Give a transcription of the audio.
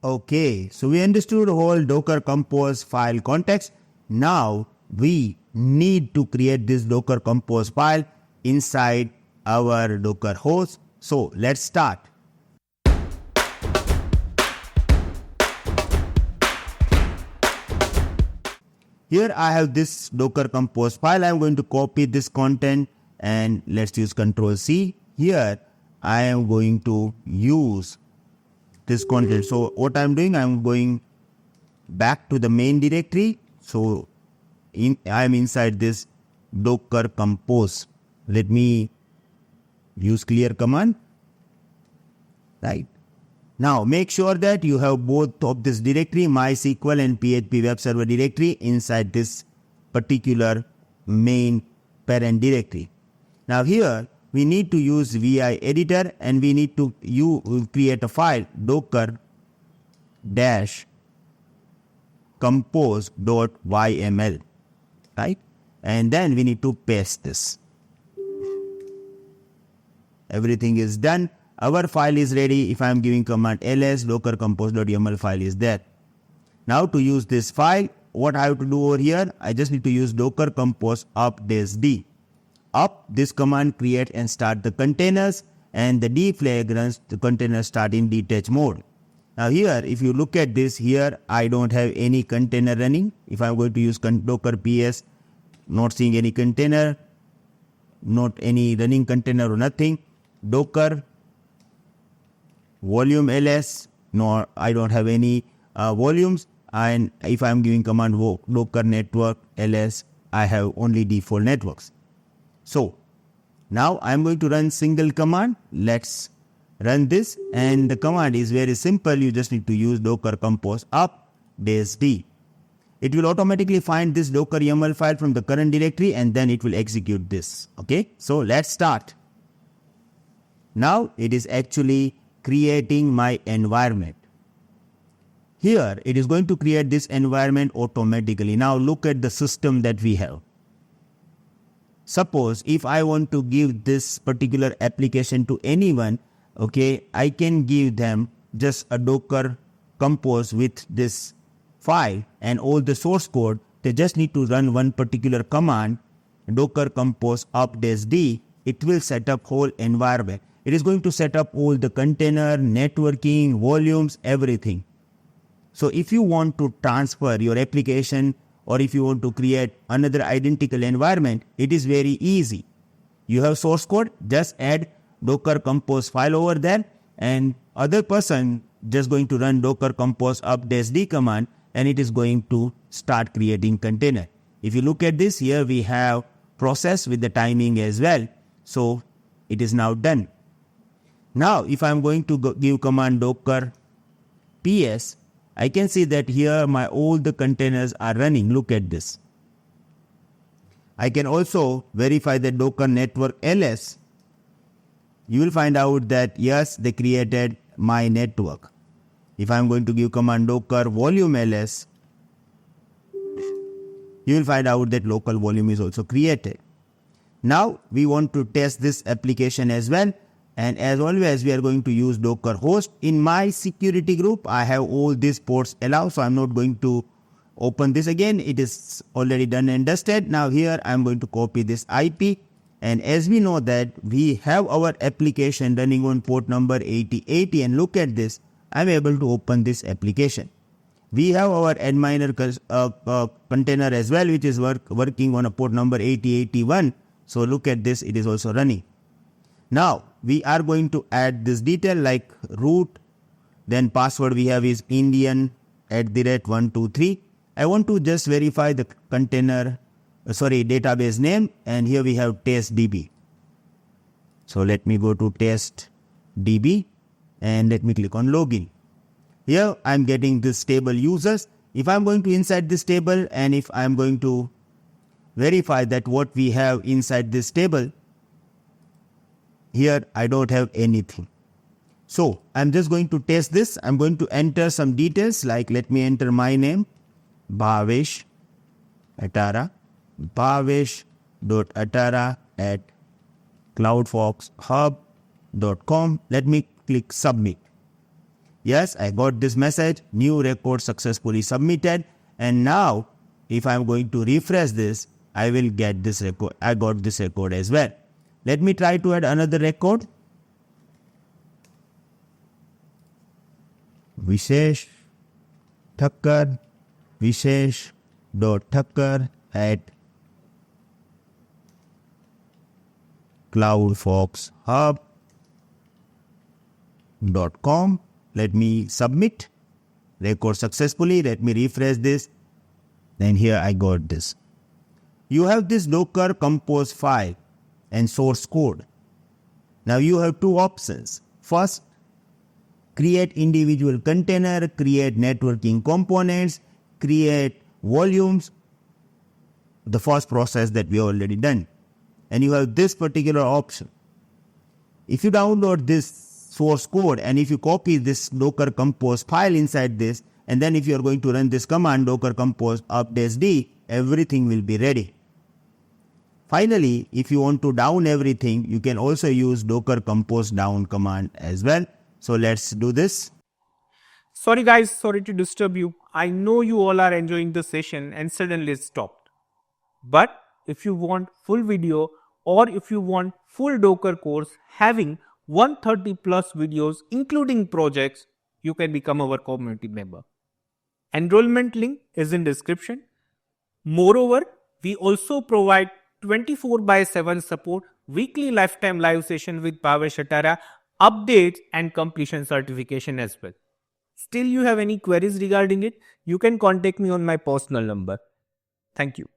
Okay, so we understood the whole Docker Compose file context. Now we need to create this Docker Compose file inside our Docker host. So let's start. Here I have this Docker Compose file. I'm going to copy this content and let's use Ctrl C. Here I am going to use this content. So what I'm doing, I'm going back to the main directory. So I'm inside this Docker Compose. Let me use clear command. Right. Now make sure that you have both of this directory, MySQL and PHP web server directory inside this particular main parent directory. Now here we need to use VI editor and we need to create a file docker-compose.yml, right? And then we need to paste this. Everything is done. Our file is ready. If I am giving command ls, docker-compose.yml file is there. Now to use this file, what I have to do over here, I just need to use docker compose up-d. Up, this command create and start the containers, and the d flag runs the container start in detached mode. Now here, if you look at this, here I don't have any container running. If I'm going to use docker ps, not seeing any container, not any running container or nothing. Docker volume ls, no, I don't have any volumes. And if I'm giving command docker network ls, I have only default networks. So now I'm going to run single command. Let's run this, and the command is very simple. You just need to use docker compose up-d. It will automatically find this docker YAML file from the current directory and then it will execute this. Okay, so let's start. Now it is actually creating my environment. Here it is going to create this environment automatically. Now look at the system that we have. Suppose if I want to give this particular application to anyone, okay, I can give them just a docker compose with this file and all the source code. They just need to run one particular command, docker compose up-d. It will set up whole environment. It is going to set up all the container, networking, volumes, everything. So if you want to transfer your application or if you want to create another identical environment, it is very easy. You have source code, just add docker compose file over there, and other person just going to run docker compose up-d command and it is going to start creating container. If you look at this, here we have process with the timing as well. So it is now done. Now if I am going to give command docker ps, I can see that here all the containers are running. Look at this. I can also verify the docker network ls. You will find out that yes, they created my network. If I am going to give command docker volume ls, you will find out that local volume is also created. Now we want to test this application as well. And as always, we are going to use docker host. In my security group, I have all these ports allowed. So I'm not going to open this again. It is already done and dusted. Now here I'm going to copy this IP. And as we know that we have our application running on port number 8080. And look at this. I'm able to open this application. We have our adminer container as well, which is working on a port number 8081. So look at this. It is also running. Now we are going to add this detail like root, then password we have is Indian @123. I want to just verify the database name, and here we have testdb. So let me go to testdb and let me click on login. Here I am getting this table users. If I am going to inside this table and if I am going to verify that what we have inside this table, here I don't have anything. So I'm just going to test this. I'm going to enter some details like let me enter my name, Bhavesh Atara, bhavesh.atara@cloudfolkshub.com. Let me click submit. Yes, I got this message, new record successfully submitted. And now, if I'm going to refresh this, I will get this record. I got this record as well. Let me try to add another record. Vishesh Thakkar, Vishesh.Thakkar at CloudFolks HUB.com. Let me submit. Record successfully. Let me refresh this. Then here I got this. You have this Docker compose file and source code. Now you have two options. First, create individual container, create networking components, create volumes. The first process that we already done. And you have this particular option. If you download this source code and if you copy this Docker compose file inside this, and then if you are going to run this command docker compose updates-d, everything will be ready. Finally, if you want to down everything, you can also use docker compose down command as well. So let's do this. Sorry guys, sorry to disturb you. I know you all are enjoying the session and suddenly it stopped. But if you want full video or if you want full Docker course having 130 plus videos including projects, you can become our community member. Enrollment link is in description. Moreover, we also provide 24/7 support, weekly lifetime live session with Bhavesh Atara, updates and completion certification as well. Still you have any queries regarding it, you can contact me on my personal number. Thank you.